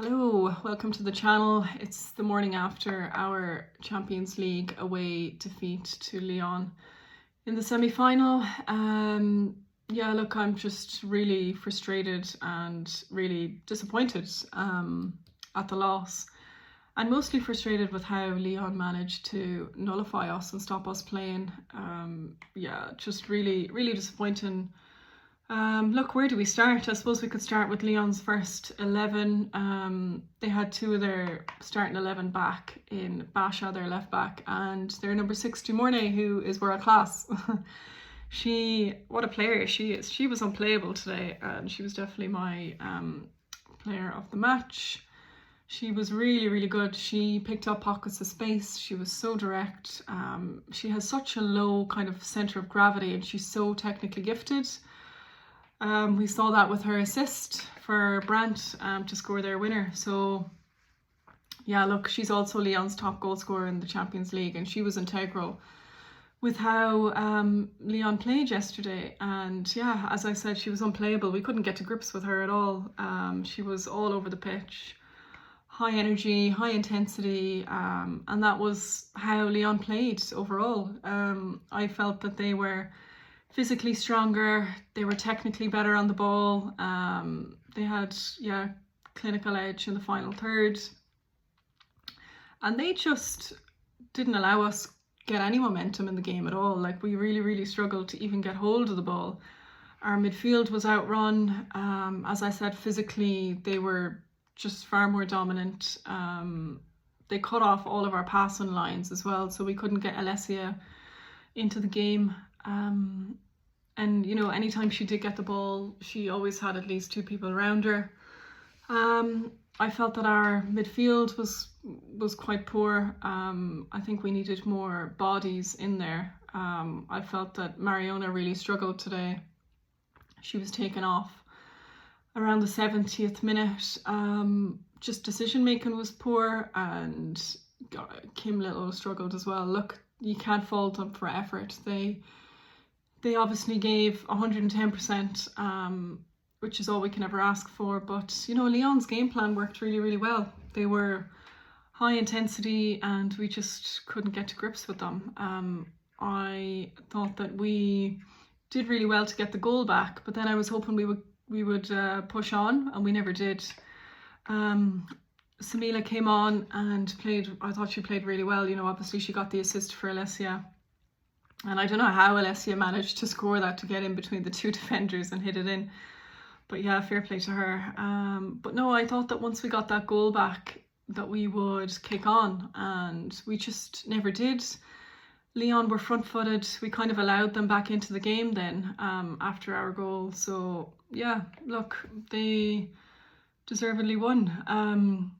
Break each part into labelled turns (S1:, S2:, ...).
S1: Hello, welcome to the channel. It's the morning after our Champions League away defeat to Lyon in the semi-final. Yeah, look, I'm just really frustrated and really disappointed at the loss, and mostly frustrated with how Lyon managed to nullify us and stop us playing. Yeah, just really disappointing. Look, where do we start? I suppose we could start with Lyon's first 11. They had two of their starting 11 back in Basha, their left back, and their number 6, Dumornay, who is world class. What a player she is. She was unplayable today, and she was definitely my player of the match. She was really good. She picked up pockets of space. She was so direct. She has such a low kind of centre of gravity, and she's so technically gifted. We saw that with her assist for Brandt to score their winner. So yeah, look, she's also Lyon's top goal scorer in the Champions League, and she was integral with how Lyon played yesterday. And yeah, as I said, she was unplayable. We couldn't get to grips with her at all. She was all over the pitch, high energy, high intensity, and that was how Lyon played overall. I felt that they were physically stronger, they were technically better on the ball, they had clinical edge in the final third, and they just didn't allow us get any momentum in the game at all. Like, we really struggled to even get hold of the ball. Our midfield was outrun. As I said, physically they were just far more dominant. They cut off all of our passing lines as well, so we couldn't get Alessia into the game. And you know, anytime she did get the ball, she always had at least two people around her. I felt that our midfield was quite poor. I think we needed more bodies in there. I felt that Mariona really struggled today. She was taken off around the 70th minute. Just decision making was poor, and Kim Little struggled as well. Look, you can't fault them for effort. They obviously gave 110%, which is all we can ever ask for. But you know, Lyon's game plan worked really well. They were high intensity, and we just couldn't get to grips with them. I thought that we did really well to get the goal back, but then I was hoping we would push on, and we never did. Samila came on and played. I thought she played really well. You know, obviously she got the assist for Alessia, and I don't know how Alessia managed to score that, to get in between the two defenders and hit it in. But yeah, fair play to her. But no, I thought that once we got that goal back that we would kick on, and we just never did. Lyon were front-footed. We kind of allowed them back into the game then after our goal. So yeah, look, they deservedly won.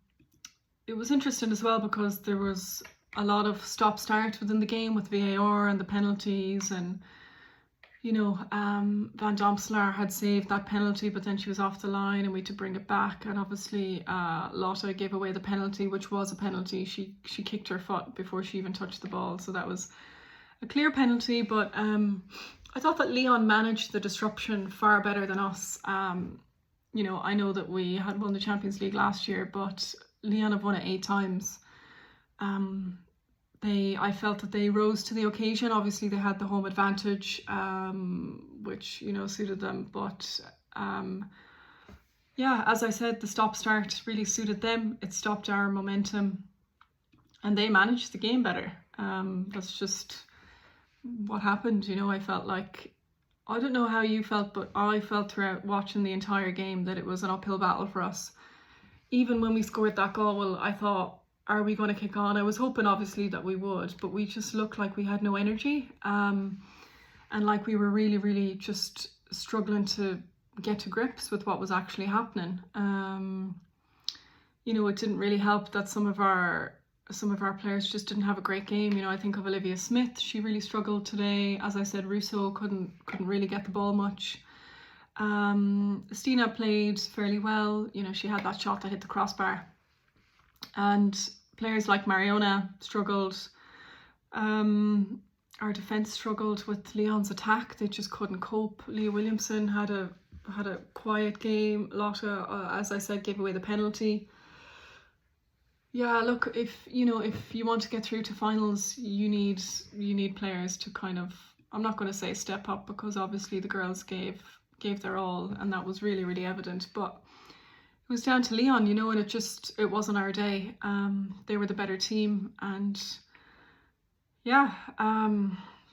S1: It was interesting as well because there was a lot of stop-start within the game with VAR and the penalties, and you know, Van Domselaar had saved that penalty, but then she was off the line and we had to bring it back. And obviously Lotte gave away the penalty, which was a penalty. She kicked her foot before she even touched the ball, so that was a clear penalty. But I thought that Lyon managed the disruption far better than us. You know, I know that we had won the Champions League last year, but Lyon have won it 8 times. I felt that they rose to the occasion. Obviously they had the home advantage, which, you know, suited them. But yeah, as I said, the stop-start really suited them. It stopped our momentum, and they managed the game better. That's just what happened. You know, I felt like, I don't know how you felt, but I felt throughout watching the entire game that it was an uphill battle for us. Even when we scored that goal, I thought, are we going to kick on? I was hoping obviously that we would, but we just looked like we had no energy, and like we were really just struggling to get to grips with what was actually happening. You know, it didn't really help that some of our players just didn't have a great game. You know, I think of Olivia Smith. She really struggled today. As I said, Russo couldn't really get the ball much. Stina played fairly well. You know, she had that shot that hit the crossbar. And players like Mariona struggled. Our defence struggled with Lyon's attack. They just couldn't cope. Leah Williamson had a quiet game. Lotte, as I said, gave away the penalty. Yeah, look, if you want to get through to finals, you need players to kind of, I'm not going to say step up, because obviously the girls gave their all, and that was really, really evident. But it was down to Lyon, and it wasn't our day. They were the better team, and yeah,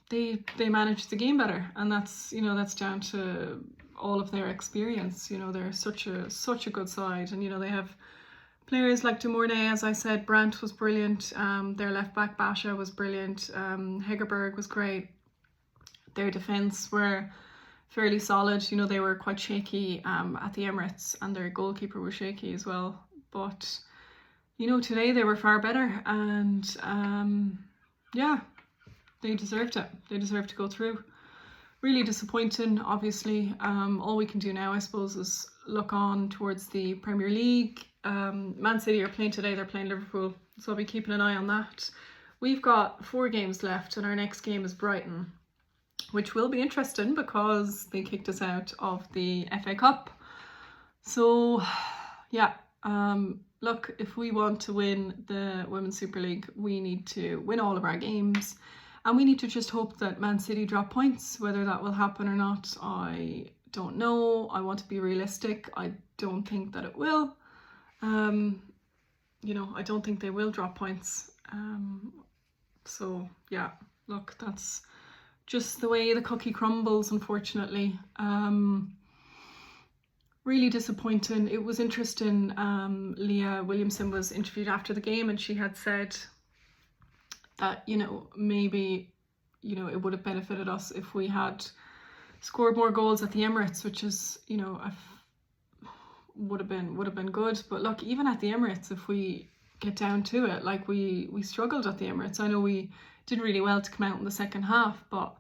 S1: they managed the game better, and that's down to all of their experience. They're such a good side, and they have players like De Mornay, as I said. Brandt was brilliant. Their left back Basha was brilliant. Hegerberg was great. Their defence were fairly solid. They were quite shaky at the Emirates, and their goalkeeper was shaky as well. But today they were far better, and yeah, they deserved it. They deserved to go through. Really disappointing, obviously. All we can do now, I suppose, is look on towards the Premier League. Man City are playing today. They're playing Liverpool, so I'll be keeping an eye on that. We've got 4 games left, and our next game is Brighton, which will be interesting because they kicked us out of the FA Cup. So yeah, look, if we want to win the Women's Super League, we need to win all of our games, and we need to just hope that Man City drop points. Whether that will happen or not, I don't know. I want to be realistic. I don't think that it will. I don't think they will drop points. So yeah, look, that's just the way the cookie crumbles, unfortunately. Really disappointing. It was interesting. Leah Williamson was interviewed after the game, and she had said that maybe it would have benefited us if we had scored more goals at the Emirates, which is would have been good. But look, even at the Emirates, if we get down to it, like we struggled at the Emirates. I know we did really well to come out in the second half, but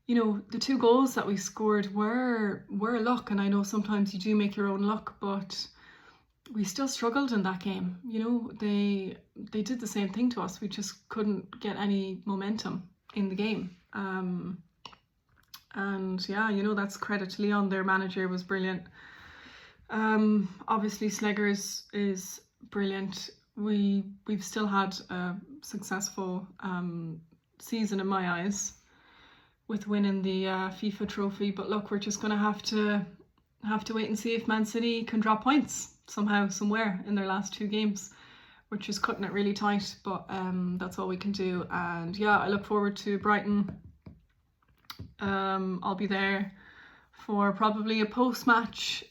S1: the 2 goals that we scored were luck, and I know sometimes you do make your own luck, but we still struggled in that game. They did the same thing to us. We just couldn't get any momentum in the game. And yeah, that's credit to Lyon. Their manager was brilliant. Obviously Sleggers is brilliant. We've still had a successful season in my eyes with winning the FIFA trophy, but look, we're just gonna have to wait and see if Man City can drop points somehow, somewhere in their last 2 games, which is cutting it really tight. But that's all we can do. And yeah, I look forward to Brighton. I'll be there for probably a post-match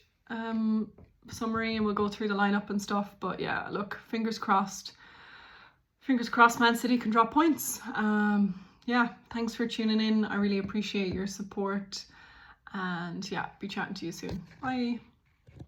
S1: summary, and we'll go through the lineup and stuff. But yeah, look, fingers crossed Man City can drop points. Yeah, thanks for tuning in. I really appreciate your support, and yeah, be chatting to you soon. Bye.